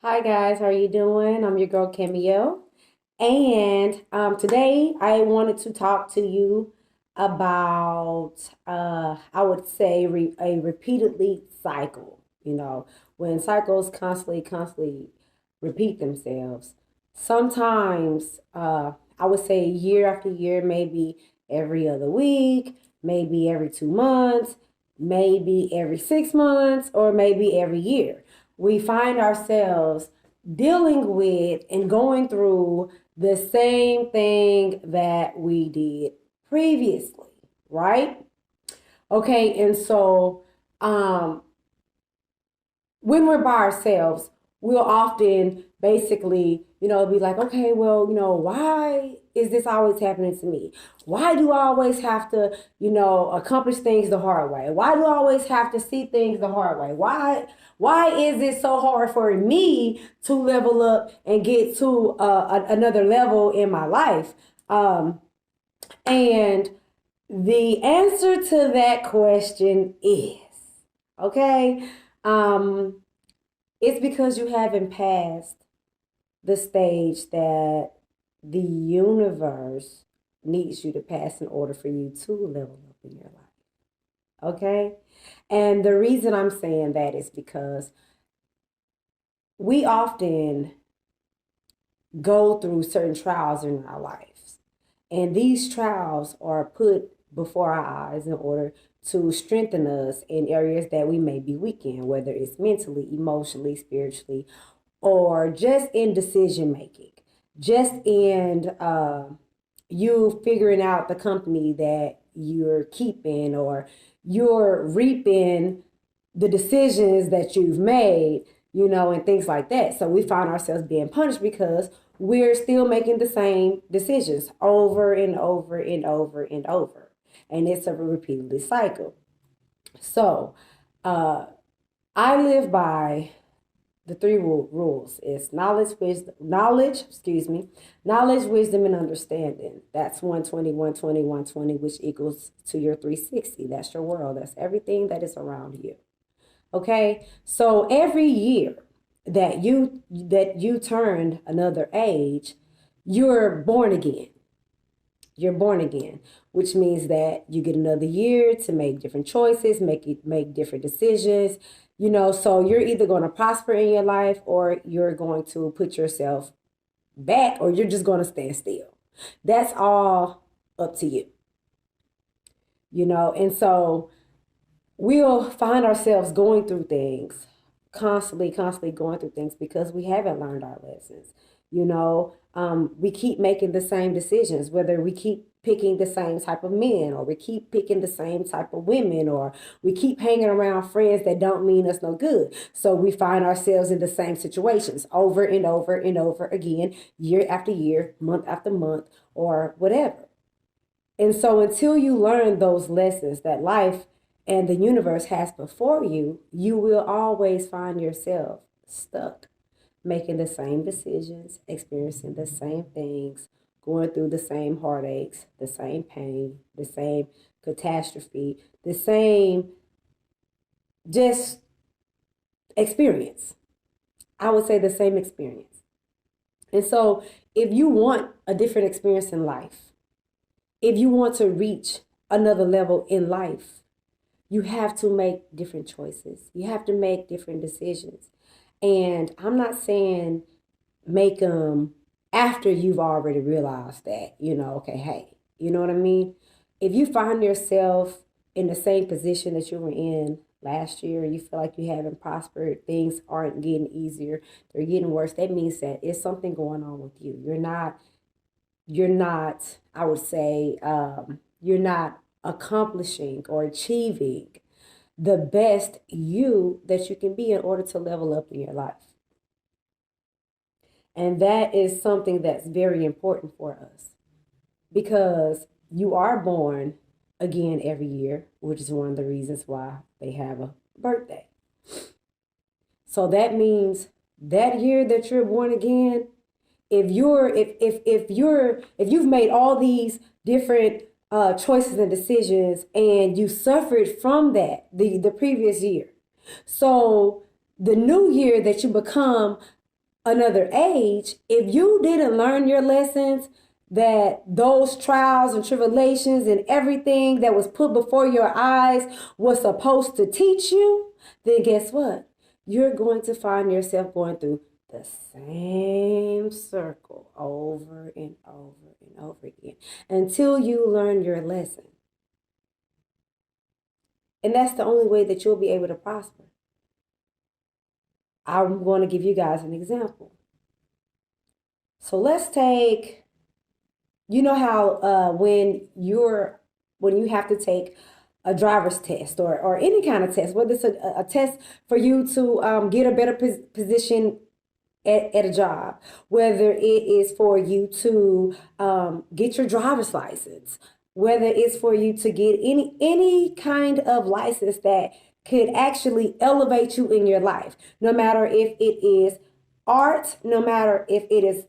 Hi guys, how are you doing? I'm your girl Cameo, and today I wanted to talk to you about I would say a repeatedly cycle. When cycles constantly repeat themselves. Sometimes I would say year after year, maybe every other week, maybe every 2 months, maybe every 6 months, or maybe every year we find ourselves dealing with and going through the same thing that we did previously, right? Okay, and so um, when we're by ourselves, we'll often basically, be like, okay, well, why is this always happening to me? Why do I always have to, accomplish things the hard way? Why do I always have to see things the hard way? Why is it so hard for me to level up and get to another level in my life? And the answer to that question is, okay, um, it's because you haven't passed the stage that the universe needs you to pass in order for you to level up in your life. Okay? And the reason I'm saying that is because we often go through certain trials in our lives. And these trials are put before our eyes in order to strengthen us in areas that we may be weak in, whether it's mentally, emotionally, spiritually, or just in decision making, just in you figuring out the company that you're keeping, or you're reaping the decisions that you've made, and things like that. So we find ourselves being punished because we're still making the same decisions over and over and over and over. And it's a repeatedly cycle. So I live by the three rules is knowledge, wisdom, and understanding. That's 120, 120, 120, which equals to your 360. That's your world. That's everything that is around you. Okay, so every year that you turn another age, you're born again. You're born again, which means that you get another year to make different choices, make different decisions. So you're either going to prosper in your life, or you're going to put yourself back, or you're just going to stand still. That's all up to you. And so we'll find ourselves going through things, constantly going through things because we haven't learned our lessons. We keep making the same decisions, whether we keep picking the same type of men, or we keep picking the same type of women, or we keep hanging around friends that don't mean us no good. So we find ourselves in the same situations over and over and over again, year after year, month after month, or whatever. And so until you learn those lessons that life and the universe has before you, you will always find yourself stuck, making the same decisions, experiencing the same things, going through the same heartaches, the same pain, the same catastrophe, the same just experience. I would say the same experience. And so if you want a different experience in life, if you want to reach another level in life, you have to make different choices. You have to make different decisions. And I'm not saying make them after you've already realized that, okay, hey, you know what I mean? If you find yourself in the same position that you were in last year, and you feel like you haven't prospered, things aren't getting easier, they're getting worse, that means that it's something going on with you. You're not, I would say, you're not accomplishing or achieving the best you that you can be in order to level up in your life. And that is something that's very important for us because you are born again every year, which is one of the reasons why they have a birthday. So that means that year that you're born again, if you've made all these different choices and decisions, and you suffered from the previous year, so the new year that you become another age, if you didn't learn your lessons, that those trials and tribulations and everything that was put before your eyes was supposed to teach you, then guess what? You're going to find yourself going through the same circle over and over and over again until you learn your lesson. And that's the only way that you'll be able to prosper. I'm going to give you guys an example. So let's take, you know how when you have to take a driver's test or any kind of test, whether it's a test for you to get a better position at a job, whether it is for you to get your driver's license, whether it's for you to get any kind of license that could actually elevate you in your life, no matter if it is art, no matter if it is,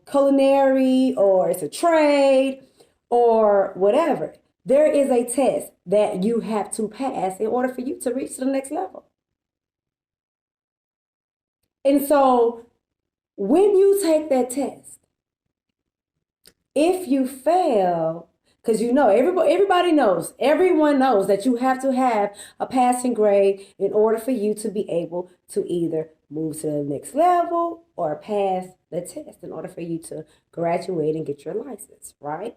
culinary or it's a trade or whatever. There is a test that you have to pass in order for you to reach the next level. And so when you take that test, if you fail, because everybody knows, everyone knows that you have to have a passing grade in order for you to be able to either move to the next level or pass the test in order for you to graduate and get your license, right?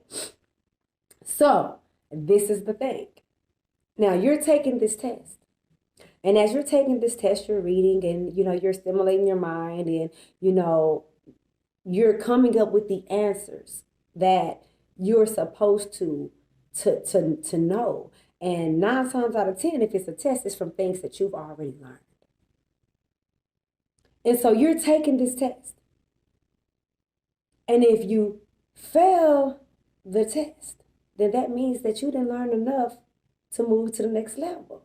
So this is the thing. Now you're taking this test. And as you're taking this test, you're reading and, you're stimulating your mind and, you're coming up with the answers that you're supposed to know. And 9 times out of 10, if it's a test, it's from things that you've already learned. And so you're taking this test. And if you fail the test, then that means that you didn't learn enough to move to the next level.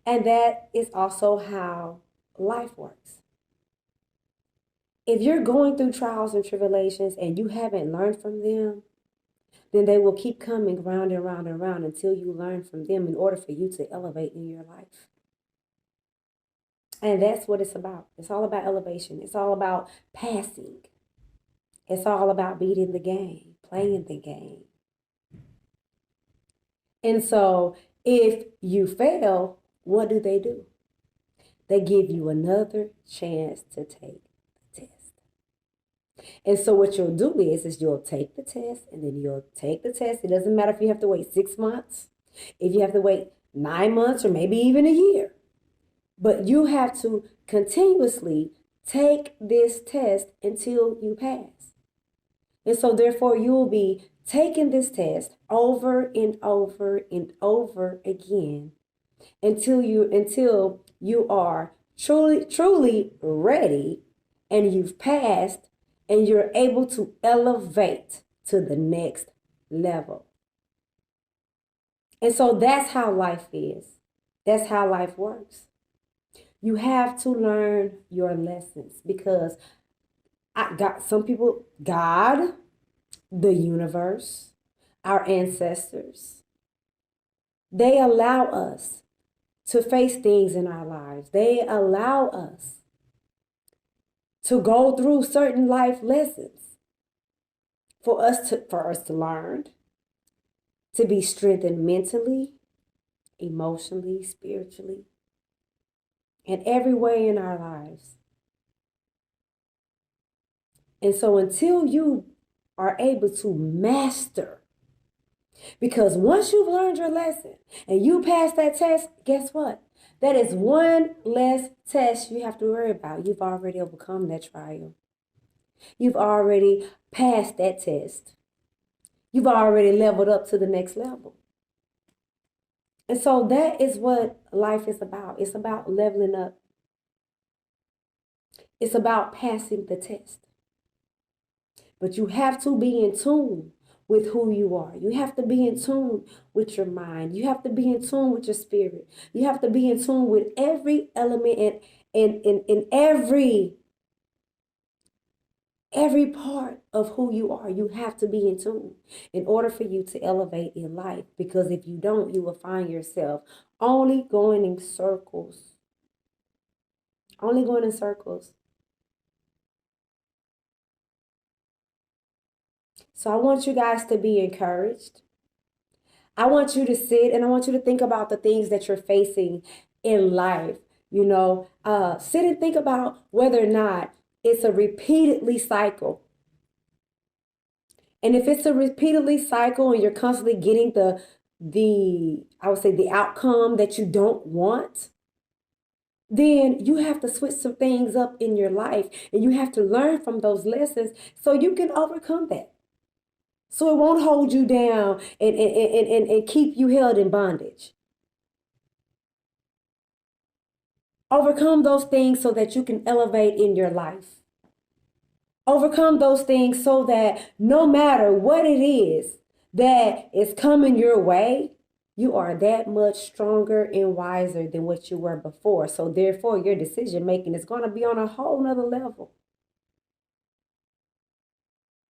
And that is also how life works. If you're going through trials and tribulations and you haven't learned from them, then they will keep coming round and round and round until you learn from them in order for you to elevate in your life. And that's what it's about. It's all about elevation. It's all about passing. It's all about beating the game, playing the game. And so if you fail, what do? They give you another chance to take the test. And so what you'll do is you'll take the test and then you'll take the test. It doesn't matter if you have to wait 6 months, if you have to wait 9 months or maybe even a year. But you have to continuously take this test until you pass. And so therefore you will be taking this test over and over and over again until you are truly ready and you've passed and you're able to elevate to the next level. And so that's how life is. That's how life works. You have to learn your lessons because God, the universe, our ancestors, they allow us to face things in our lives. They allow us to go through certain life lessons for us to learn, to be strengthened mentally, emotionally, spiritually, in every way in our lives. And so until you are able to master, because once you've learned your lesson and you pass that test, guess what? That is one less test you have to worry about. You've already overcome that trial. You've already passed that test. You've already leveled up to the next level. And so that is what life is about. It's about leveling up. It's about passing the test. But you have to be in tune with who you are. You have to be in tune with your mind. You have to be in tune with your spirit. You have to be in tune with every element and in every part of who you are. You have to be in tune in order for you to elevate in life. Because if you don't, you will find yourself only going in circles. Only going in circles. So I want you guys to be encouraged. I want you to sit and I want you to think about the things that you're facing in life. Sit and think about whether or not it's a repeatedly cycle. And if it's a repeatedly cycle and you're constantly getting I would say the outcome that you don't want, then you have to switch some things up in your life and you have to learn from those lessons so you can overcome that. So it won't hold you down and keep you held in bondage. Overcome those things so that you can elevate in your life. Overcome those things so that no matter what it is that is coming your way, you are that much stronger and wiser than what you were before. So therefore, your decision making is going to be on a whole nother level.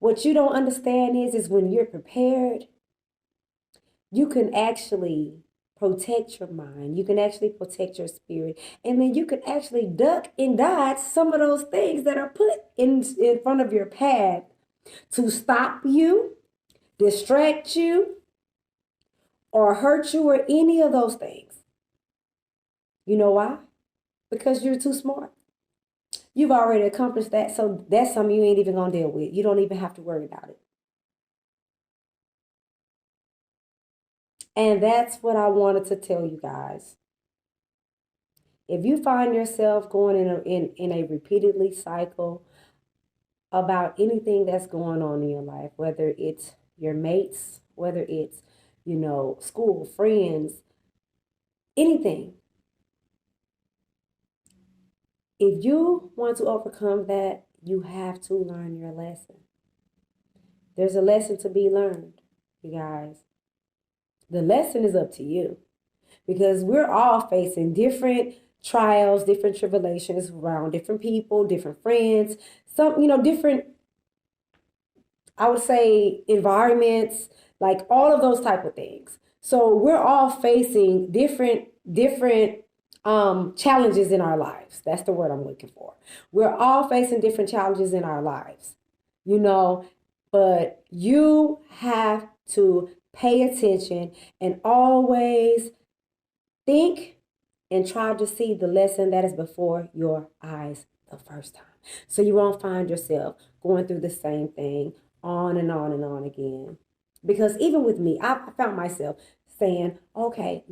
What you don't understand is when you're prepared, you can actually protect your mind. You can actually protect your spirit. And then you can actually duck and dodge some of those things that are put in front of your path to stop you, distract you, or hurt you, or any of those things. You know why? Because you're too smart. You've already accomplished that, so that's something you ain't even gonna deal with. You don't even have to worry about it. And that's what I wanted to tell you guys. If you find yourself going in a repeatedly cycle about anything that's going on in your life, whether it's your mates, whether it's, school, friends, anything. If you want to overcome that, you have to learn your lesson. There's a lesson to be learned, you guys. The lesson is up to you because we're all facing different trials, different tribulations around different people, different friends, some, different, I would say, environments, like all of those type of things. So we're all facing different challenges in our lives. That's the word I'm looking for. We're all facing different challenges in our lives, but you have to pay attention and always think and try to see the lesson that is before your eyes the first time. So you won't find yourself going through the same thing on and on and on again. Because even with me, I found myself saying, okay,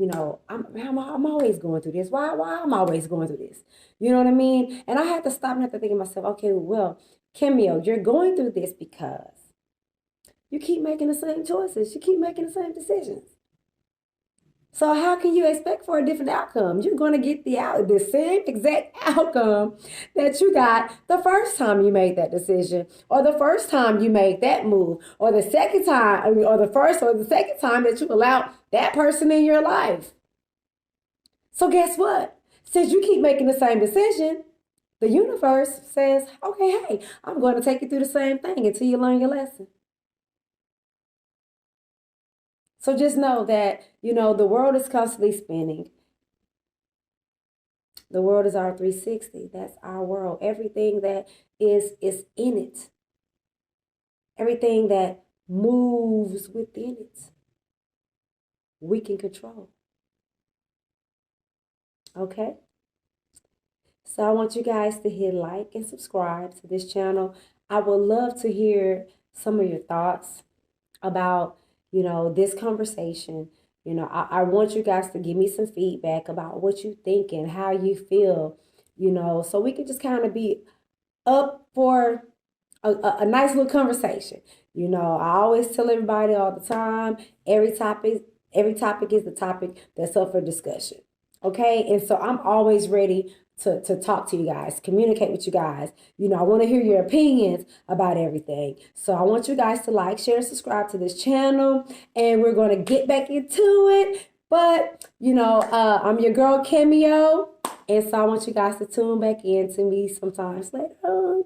I'm always going through this. Why I'm always going through this? You know what I mean? And I had to stop and have to think to myself, okay, well, Kimio, you're going through this because you keep making the same choices. You keep making the same decisions. So how can you expect for a different outcome? You're going to get the same exact outcome that you got the first time you made that decision, or the first time you made that move, or the second time, or the first or the second time that you allowed that person in your life. So guess what? Since you keep making the same decision, the universe says, okay, hey, I'm going to take you through the same thing until you learn your lesson. So just know that, the world is constantly spinning. The world is our 360. That's our world. Everything that is in it. Everything that moves within it, we can control. Okay? So I want you guys to hit like and subscribe to this channel. I would love to hear some of your thoughts about this conversation. I want you guys to give me some feedback about what you think and how you feel, so we can just kind of be up for a nice little conversation. I always tell everybody all the time, every topic is the topic that's up for discussion. Okay. And so I'm always ready to talk to you guys, communicate with you guys. I want to hear your opinions about everything. So I want you guys to like, share, and subscribe to this channel. And we're going to get back into it. But, I'm your girl, Cameo. And so I want you guys to tune back in to me sometimes later on.